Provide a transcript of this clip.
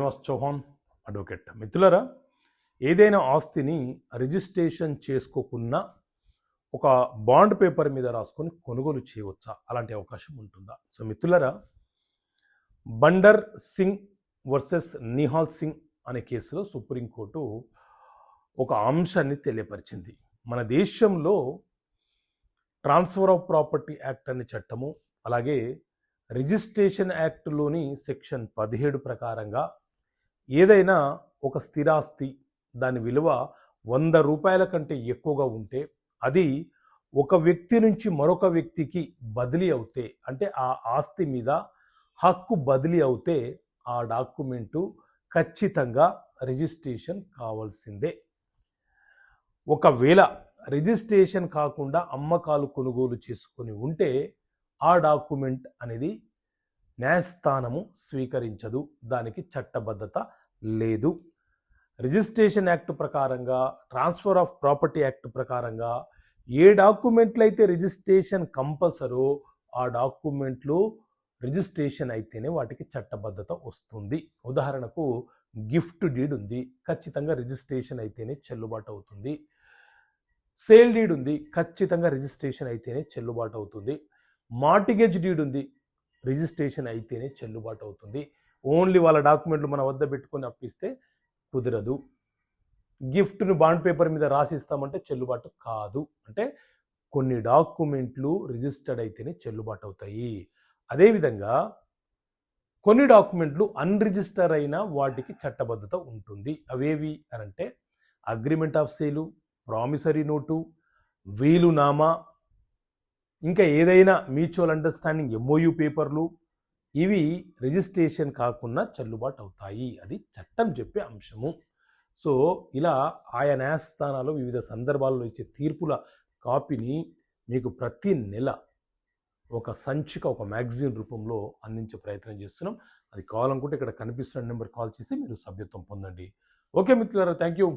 Srinivas Chauhan advocate. మిత్రులారా, ఏదైనా ఆస్తిని రిజిస్ట్రేషన్ చేసుకోకున్నా ఒక బాండ్ పేపర్ మీద రాసుకొని కొనుగోలు చేయవచ్చా? అలాంటి అవకాశం ఉంటుందా? సో మిత్రులారా, బండర్ సింగ్ వర్సెస్ నిహాల్ సింగ్ అనే కేసులో సుప్రీంకోర్టు ఒక అంశాన్ని తెలియపరిచింది. మన దేశంలో ట్రాన్స్ఫర్ ఆఫ్ ప్రాపర్టీ యాక్ట్ అనే చట్టము, అలాగే రిజిస్ట్రేషన్ యాక్ట్లోని సెక్షన్ 17 ప్రకారంగా ఏదైనా ఒక స్థిరాస్తి దాని విలువ 100 రూపాయల కంటే ఎక్కువగా ఉంటే అది ఒక వ్యక్తి నుంచి మరొక వ్యక్తికి బదిలీ అవుతే, అంటే ఆ ఆస్తి మీద హక్కు బదిలీ అవుతే ఆ డాక్యుమెంటు ఖచ్చితంగా రిజిస్ట్రేషన్ కావాల్సిందే. ఒకవేళ రిజిస్ట్రేషన్ కాకుండా అమ్మకాలు కొనుగోలు చేసుకొని ఉంటే ఆ డాక్యుమెంట్ అనేది న్యాయస్థానము స్వీకరించదు, దానికి చట్టబద్ధత లేదు. రిజిస్ట్రేషన్ యాక్ట్ ప్రకారంగా, ట్రాన్స్ఫర్ ఆఫ్ ప్రాపర్టీ యాక్ట్ ప్రకారంగా ఏ డాక్యుమెంట్లు అయితే రిజిస్ట్రేషన్ కంపల్సరో ఆ డాక్యుమెంట్లు రిజిస్ట్రేషన్ అయితేనే వాటికి చట్టబద్ధత వస్తుంది. ఉదాహరణకు గిఫ్ట్ డీడ్ ఉంది, ఖచ్చితంగా రిజిస్ట్రేషన్ అయితేనే చెల్లుబాటు అవుతుంది. సేల్ డీడ్ ఉంది, ఖచ్చితంగా రిజిస్ట్రేషన్ అయితేనే చెల్లుబాటు అవుతుంది. మార్టిగేజ్ డీడ్ ఉంది, రిజిస్ట్రేషన్ అయితేనే చెల్లుబాటు అవుతుంది. ఓన్లీ వాళ్ళ డాక్యుమెంట్లు మన వద్ద పెట్టుకొని అప్పిస్తే కుదరదు. గిఫ్ట్ను బాండ్ పేపర్ మీద రాసిస్తామంటే చెల్లుబాటు కాదు. అంటే కొన్ని డాక్యుమెంట్లు రిజిస్టర్డ్ అయితేనే చెల్లుబాటు అవుతాయి. అదేవిధంగా కొన్ని డాక్యుమెంట్లు అన్రిజిస్టర్ అయినా వాటికి చట్టబద్ధత ఉంటుంది. అవేవి అనంటే అగ్రిమెంట్ ఆఫ్ సేలు, ప్రామిసరీ నోటు, వీలునామా, ఇంకా ఏదైనా మ్యూచువల్ అండర్స్టాండింగ్ MOU పేపర్లు, ఇవి రిజిస్ట్రేషన్ కాకుండా చెల్లుబాటు అవుతాయి. అది చట్టం చెప్పే అంశము. సో ఇలా ఆయా న్యాయస్థానాలు వివిధ సందర్భాల్లో ఇచ్చే తీర్పుల కాపీని మీకు ప్రతి నెల ఒక సంచిక, ఒక మ్యాగజైన్ రూపంలో అందించే ప్రయత్నం చేస్తున్నాం. అది కావాలనుకుంటే ఇక్కడ కనిపిస్తున్న నెంబర్ కాల్ చేసి మీరు సభ్యత్వం పొందండి. ఓకే మిత్రులారా, థ్యాంక్ యూ.